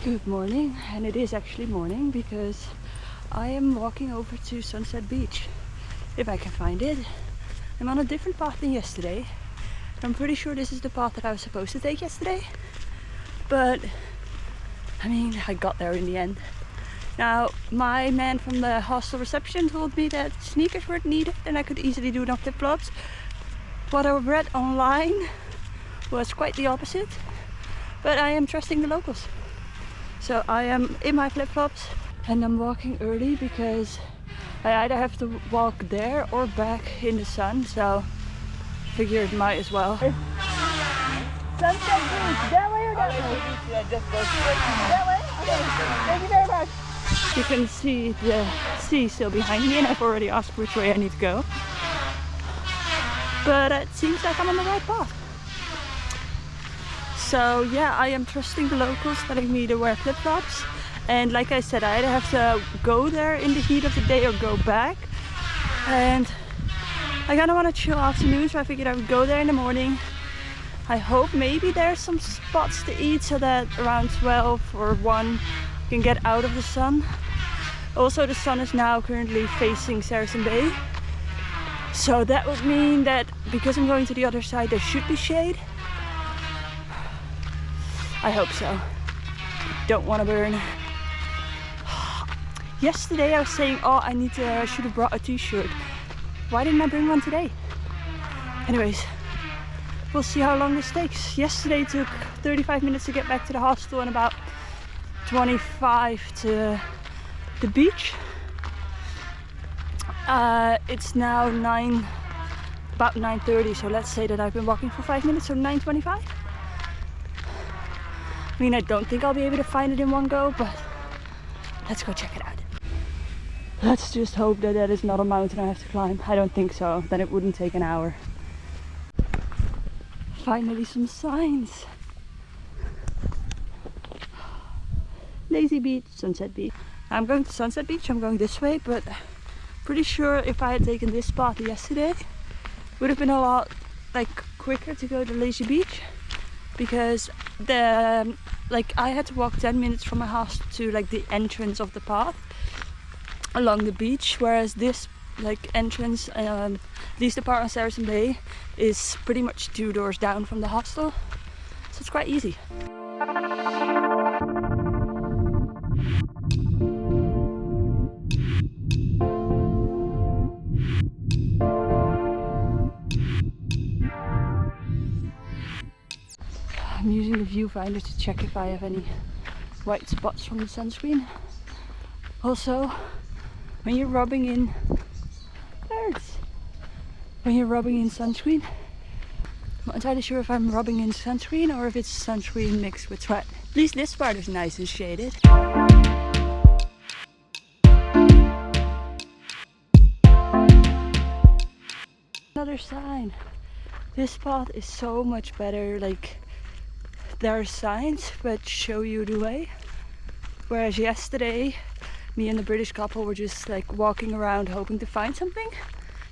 Good morning, and it is actually morning because I am walking over to Sunset Beach, if I can find it. I'm on a different path than yesterday. I'm pretty sure this is the path that I was supposed to take yesterday, but I mean, I got there in the end. Now, my man from the hostel reception told me that sneakers weren't needed and I could easily do it on flip-flops. What I read online was quite the opposite, but I am trusting the locals. So I am in my flip-flops and I'm walking early because I either have to walk there or back in the sun, so I figured might as well. Sunset Beach, that way or that way? Yeah, just go straight. That way? Okay, thank you very much. You can see the sea still behind me and I've already asked which way I need to go. But it seems like I'm on the right path. So yeah, I am trusting the locals telling me to wear flip-flops. And like I said, I either have to go there in the heat of the day or go back. And I kind of want a chill afternoon, so I figured I would go there in the morning. I hope maybe there's some spots to eat so that around 12 or 1 you can get out of the sun. Also, the sun is now currently facing Saracen Bay. So that would mean that because I'm going to the other side, there should be shade. I hope so. Don't want to burn. Yesterday I was saying, oh, I should have brought a t-shirt. Why didn't I bring one today? Anyways, we'll see how long this takes. Yesterday it took 35 minutes to get back to the hostel and about 25 to the beach. It's now about 9:30, so let's say that I've been walking for 5 minutes, so 9:25. I mean, I don't think I'll be able to find it in one go, but let's go check it out. Let's just hope that that is not a mountain I have to climb. I don't think so, then it wouldn't take an hour. Finally some signs. Lazy Beach, Sunset Beach. I'm going to Sunset Beach, I'm going this way, but pretty sure if I had taken this path yesterday, it would have been a lot quicker to go to Lazy Beach, because I had to walk 10 minutes from my house to the entrance of the path along the beach, whereas this entrance, at least the part on Saracen Bay, is pretty much 2 doors down from the hostel, so it's quite easy. I'm using the viewfinder to check if I have any white spots from the sunscreen. Also, when you're rubbing in sunscreen, I'm not entirely sure if I'm rubbing in sunscreen or if it's sunscreen mixed with sweat. At least this part is nice and shaded. Another sign. This path is so much better. There are signs but show you the way, whereas yesterday me and the British couple were just walking around hoping to find something,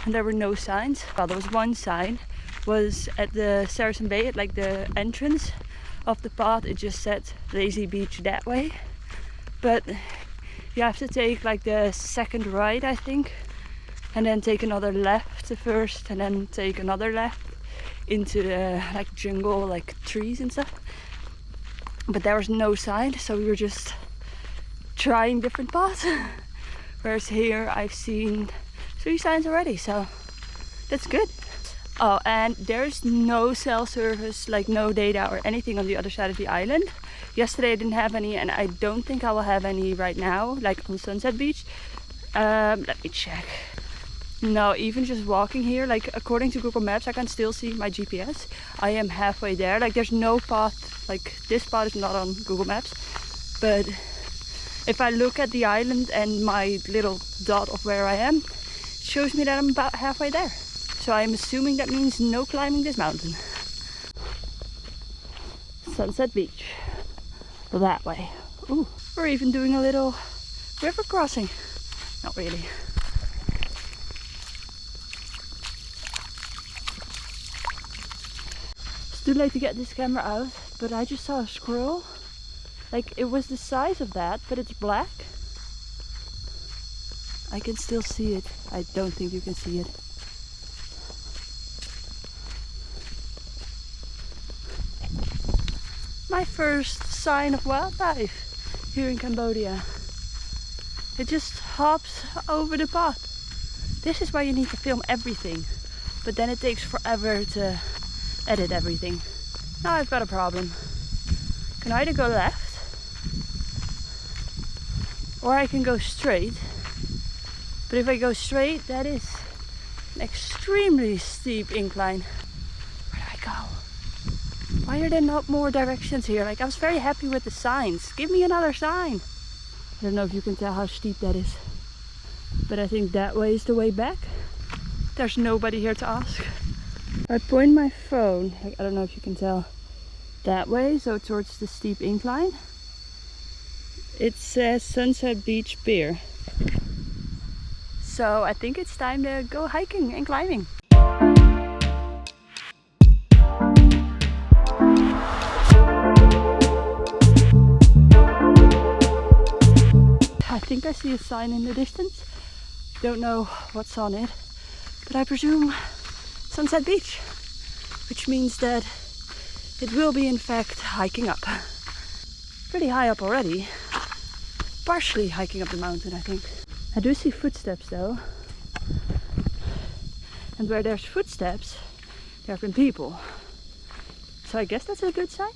and there were no signs. Well, there was one sign, was at the Saracen Bay, at the entrance of the path. It just said Lazy Beach that way, but you have to take the second right, I think, and then take another left first, and then take another left into the jungle, trees and stuff. But there was no sign, so we were just trying different paths. Whereas here I've seen 3 signs already, so that's good. Oh, and there's no cell service, no data or anything on the other side of the island. Yesterday I didn't have any, and I don't think I will have any right now, on Sunset Beach. Let me check. No, even just walking here, according to Google Maps, I can still see my GPS. I am halfway there. There's no path, this path is not on Google Maps. But if I look at the island and my little dot of where I am, it shows me that I'm about halfway there. So I'm assuming that means no climbing this mountain. Sunset Beach. That way. Ooh, we're even doing a little river crossing. Not really. It's too late to get this camera out, but I just saw a squirrel Like it was the size of that, but it's black. I can still see it. I don't think you can see it. My first sign of wildlife here in Cambodia. It just hops over the path. This is why you need to film everything, but then it takes forever to edit everything. Now I've got a problem. I can either go left or I can go straight. But if I go straight, that is an extremely steep incline. Where do I go? Why are there not more directions here? Like, I was very happy with the signs. Give me another sign. I don't know if you can tell how steep that is, but I think that way is the way back. There's nobody here to ask. I point my phone, like, I don't know if you can tell, that way, so towards the steep incline. It says Sunset Beach Pier. So I think it's time to go hiking and climbing. I think I see a sign in the distance. Don't know what's on it, but I presume Sunset Beach, which means that it will be in fact hiking up. Pretty high up already. Partially hiking up the mountain, I think. I do see footsteps though. And where there's footsteps, there have been people. So I guess that's a good sign.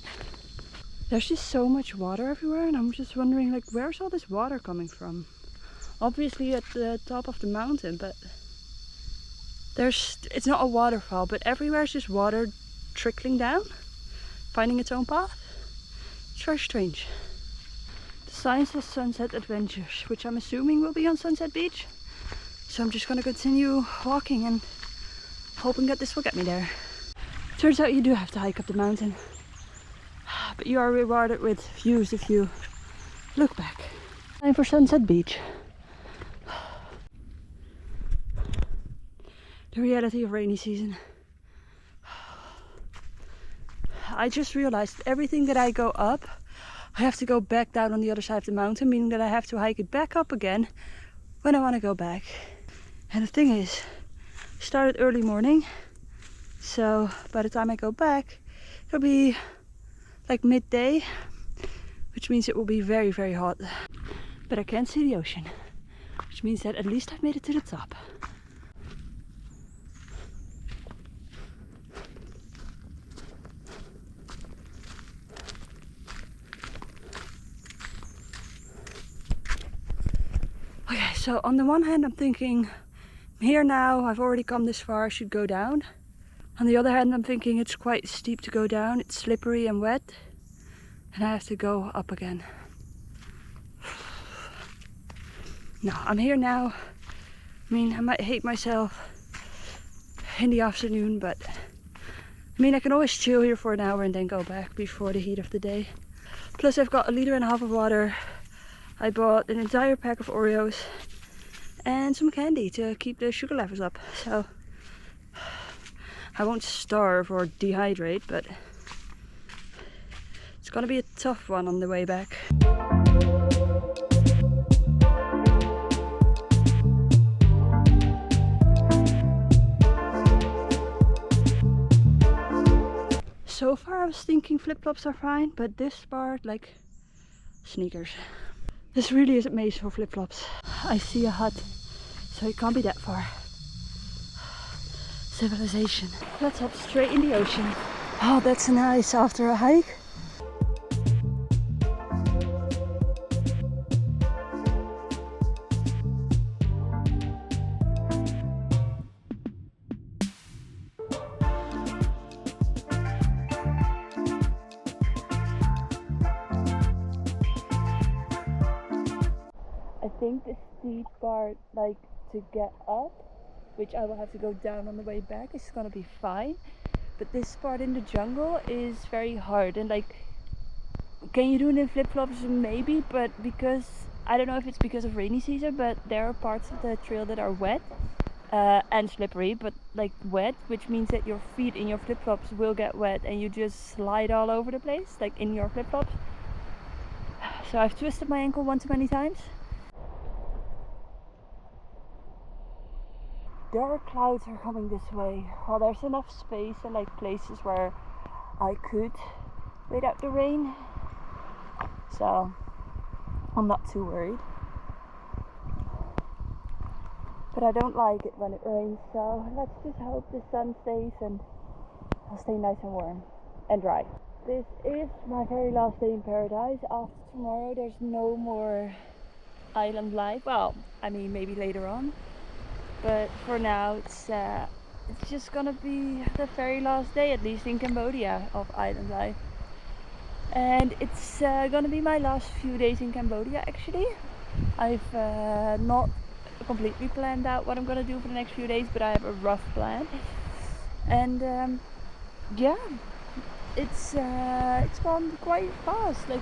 There's just so much water everywhere, and I'm just wondering, like, where's all this water coming from? Obviously at the top of the mountain, but it's not a waterfall, but everywhere's just water trickling down, finding its own path. It's very strange. The sign says Sunset Adventures, which I'm assuming will be on Sunset Beach. So I'm just gonna continue walking and hoping that this will get me there. Turns out you do have to hike up the mountain, but you are rewarded with views if you look back. Time for Sunset Beach. The reality of rainy season. I just realized everything that I go up, I have to go back down on the other side of the mountain, meaning that I have to hike it back up again when I want to go back. And the thing is, I started early morning, so by the time I go back, it'll be like midday, which means it will be very, very hot. But I can't see the ocean, which means that at least I've made it to the top. Okay, so on the one hand I'm thinking, I'm here now, I've already come this far, I should go down. On the other hand I'm thinking it's quite steep to go down, it's slippery and wet, and I have to go up again. No, I'm here now. I mean, I might hate myself in the afternoon, but I mean, I can always chill here for an hour and then go back before the heat of the day. Plus I've got 1.5 liters of water. I bought an entire pack of Oreos and some candy to keep the sugar levels up. So I won't starve or dehydrate, but it's gonna be a tough one on the way back. So far I was thinking flip-flops are fine, but this part, like, sneakers. This really isn't made for flip-flops. I see a hut, so it can't be that far. Civilization. Let's hop straight in the ocean. Oh, that's nice after a hike. I think the steep part, like to get up, which I will have to go down on the way back, is gonna be fine. But this part in the jungle is very hard, and like, can you do it in flip-flops? Maybe, but because, I don't know if it's because of rainy season, but there are parts of the trail that are wet and slippery, but like wet, which means that your feet in your flip-flops will get wet and you just slide all over the place, like in your flip-flops. So I've twisted my ankle one too many times. Dark clouds are coming this way. Well, there's enough space and like places where I could wait out the rain, so I'm not too worried. But I don't like it when it rains, so let's just hope the sun stays and I'll stay nice and warm and dry. This is my very last day in paradise. After tomorrow there's no more island life. Well, I mean maybe later on. But for now it's just gonna be the very last day, at least in Cambodia, of island life. And it's gonna be my last few days in Cambodia actually. I've not completely planned out what I'm gonna do for the next few days, but I have a rough plan. And yeah, it's gone quite fast, like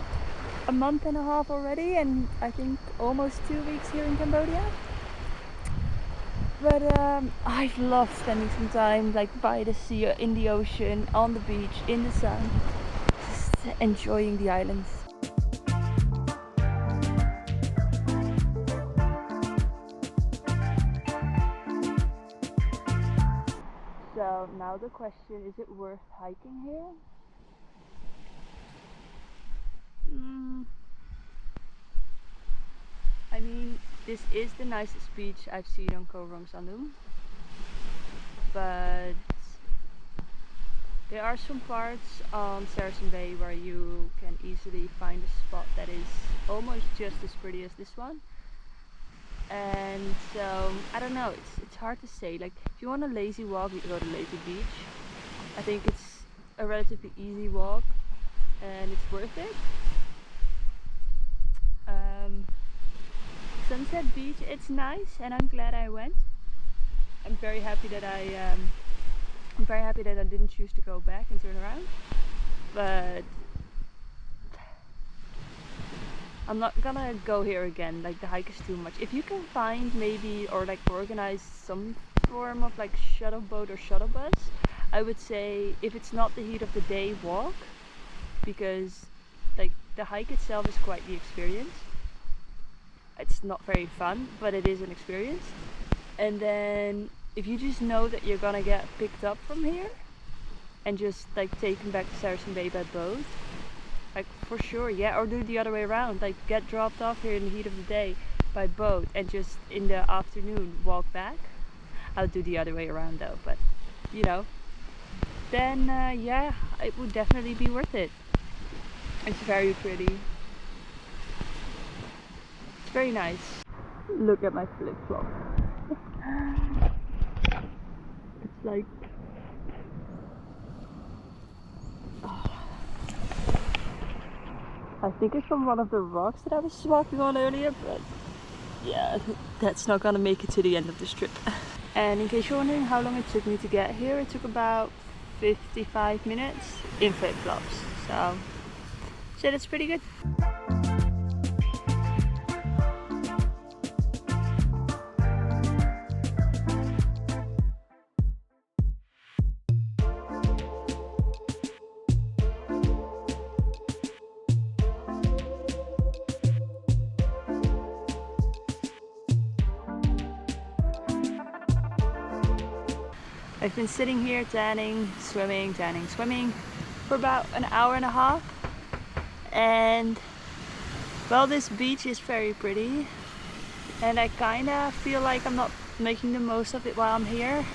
a month and a half already, and I think almost 2 weeks here in Cambodia. But I love spending some time like by the sea, in the ocean, on the beach, in the sun, just enjoying the islands. So now the question, is it worth hiking here? I mean, this is the nicest beach I've seen on Koh Rong Sanloem, but there are some parts on Saracen Bay where you can easily find a spot that is almost just as pretty as this one. And so I don't know, it's hard to say. Like if you want a lazy walk, you can go to Lazy Beach. I think it's a relatively easy walk and it's worth it. Sunset Beach, it's nice and I'm glad I went. I'm very happy that I didn't choose to go back and turn around. But I'm not gonna go here again, like the hike is too much. If you can find maybe, or like organize some form of like shuttle boat or shuttle bus, I would say if it's not the heat of the day, walk, because like the hike itself is quite the experience. It's not very fun, but it is an experience. And then if you just know that you're gonna get picked up from here and just like taken back to Saracen Bay by boat, like for sure, yeah. Or do the other way around, like get dropped off here in the heat of the day by boat and just in the afternoon walk back. I'll do the other way around though, but you know, then yeah, it would definitely be worth it. It's very pretty. It's very nice. Look at my flip-flop. It's like I think it's from one of the rocks that I was walking on earlier, but yeah, that's not gonna make it to the end of this trip. And in case you're wondering how long it took me to get here, it took about 55 minutes in flip-flops. So that's pretty good. I've been sitting here tanning, swimming for about an hour and a half, and well, this beach is very pretty and I kinda feel like I'm not making the most of it while I'm here.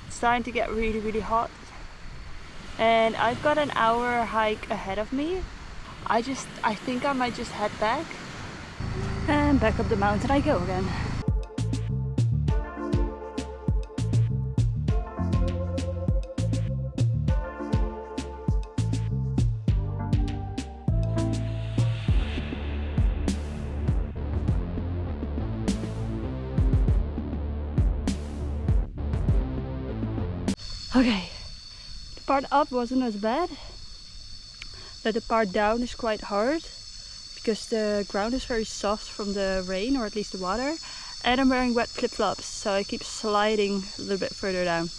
It's starting to get really hot and I've got an hour hike ahead of me. I think I might just head back, and back up the mountain I go again. Okay, the part up wasn't as bad, but the part down is quite hard because the ground is very soft from the rain, or at least the water, and I'm wearing wet flip-flops, so I keep sliding a little bit further down.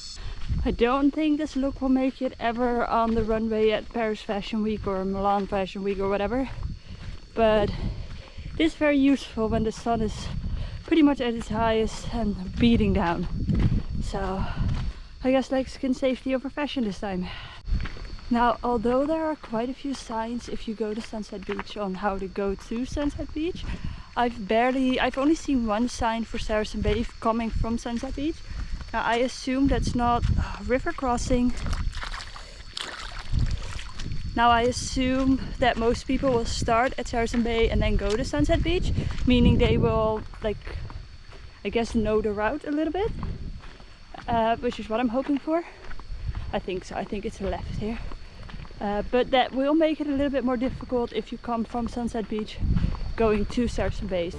I don't think this look will make it ever on the runway at Paris Fashion Week or Milan Fashion Week or whatever, but it is very useful when the sun is pretty much at its highest and beating down. So I guess like skin safety over fashion this time. Now, although there are quite a few signs if you go to Sunset Beach on how to go to Sunset Beach, I've only seen one sign for Saracen Bay coming from Sunset Beach. Now I assume that's not river crossing. Now I assume that most people will start at Saracen Bay and then go to Sunset Beach, meaning they will, like, I guess, know the route a little bit, which is what I'm hoping for. I think so. I think it's left here. But that will make it a little bit more difficult if you come from Sunset Beach going to Saracen Bay.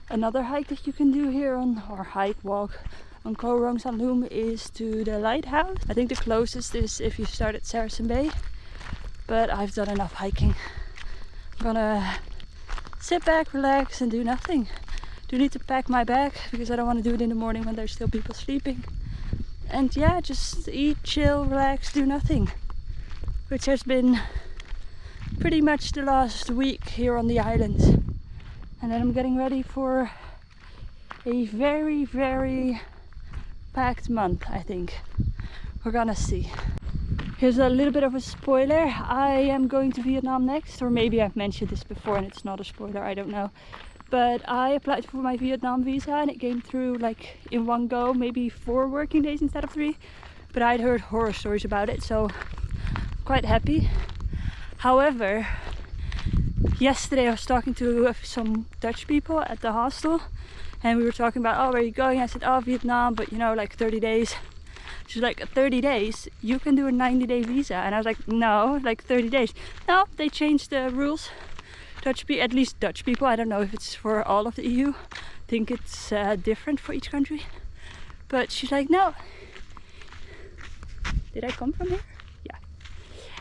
Another hike that you can do here or walk on Koh Rong Sanloem is to the lighthouse. I think the closest is if you start at Saracen Bay, but I've done enough hiking. I'm gonna sit back, relax and do nothing. Do need to pack my bag because I don't want to do it in the morning when there's still people sleeping. And yeah, just eat, chill, relax, do nothing. Which has been pretty much the last week here on the island. And then I'm getting ready for a very, very packed month, I think. We're gonna see. Here's a little bit of a spoiler. I am going to Vietnam next, or maybe I've mentioned this before and it's not a spoiler, I don't know. But I applied for my Vietnam visa and it came through like in one go, maybe 4 working days instead of 3. But I'd heard horror stories about it, so I'm quite happy. However, yesterday I was talking to some Dutch people at the hostel and we were talking about, oh, where are you going? I said, oh, Vietnam, but you know, like 30 days. She's like, 30 days? You can do a 90-day visa. And I was like, no, like 30 days. No, they changed the rules. At least Dutch people. I don't know if it's for all of the EU. I think it's different for each country. But she's like, no. Did I come from here? Yeah.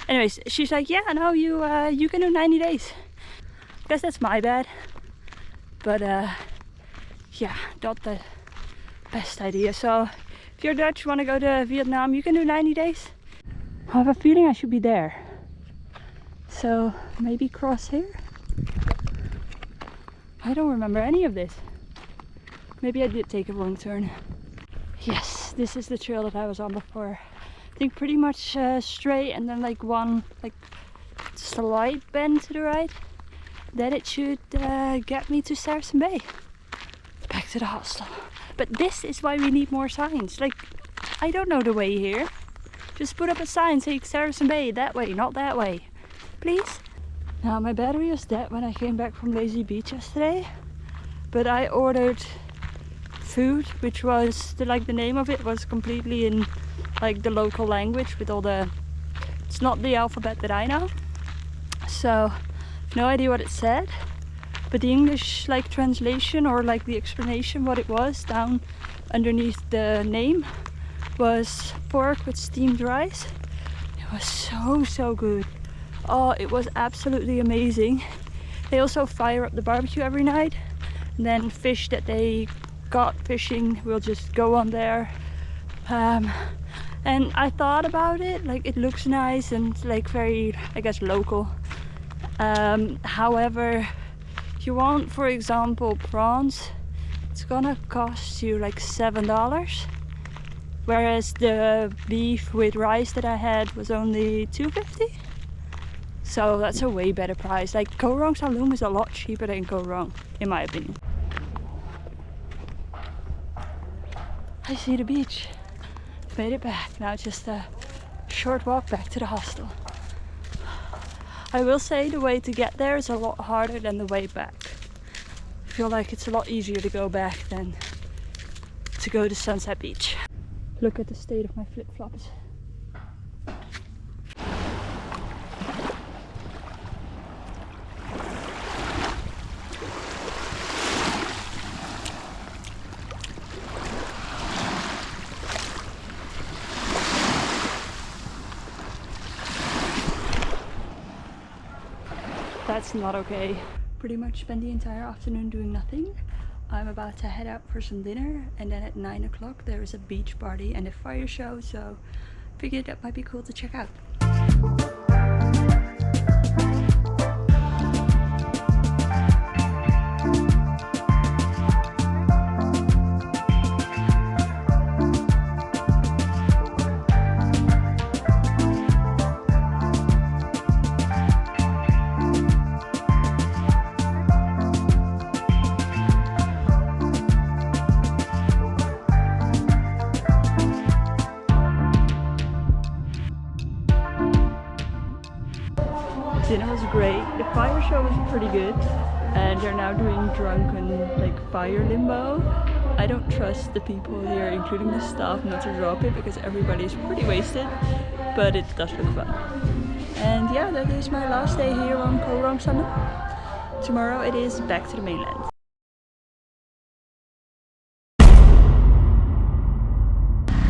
Anyways, she's like, yeah, no, you can do 90 days. Guess that's my bad. But yeah, not the best idea. So if you're Dutch, want to go to Vietnam, you can do 90 days. I have a feeling I should be there. So maybe cross here. I don't remember any of this. Maybe I did take a wrong turn. Yes, this is the trail that I was on before. I think pretty much straight and then like one like slight bend to the right. Then it should get me to Saracen Bay. Back to the hostel. But this is why we need more signs. Like, I don't know the way here. Just put up a sign saying Saracen Bay, that way, not that way. Please? Now my battery was dead when I came back from Lazy Beach yesterday. But I ordered food, which was, the name of it was completely in like the local language with all the, it's not the alphabet that I know. So, no idea what it said. But the English like translation or like the explanation what it was down underneath the name was pork with steamed rice. It was so good. Oh, it was absolutely amazing. They also fire up the barbecue every night, and then fish that they got fishing will just go on there. And I thought about it, like it looks nice and like very, I guess, local. However, if you want, for example, prawns, it's gonna cost you like $7, whereas the beef with rice that I had was only $2.50. So that's a way better price. Like Koh Rong Sanloem is a lot cheaper than Koh Rong, in my opinion. I see the beach. Made it back. Now it's just a short walk back to the hostel. I will say the way to get there is a lot harder than the way back. I feel like it's a lot easier to go back than to go to Sunset Beach. Look at the state of my flip-flops. That's that's not okay. Pretty much spent the entire afternoon doing nothing. I'm about to head out for some dinner, and then at 9 o'clock there is a beach party and a fire show, so figured that might be cool to check out. Dinner was great. The fire show was pretty good, and they're now doing drunken like fire limbo. I don't trust the people here, including the staff, not to drop it because everybody is pretty wasted, but it does look fun. And yeah, that is my last day here on Koh Rong Sanloem. Tomorrow it is back to the mainland.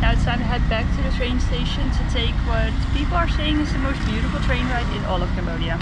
Now it's time to head back to the train station to take what people are saying is the most beautiful train ride in all of Cambodia.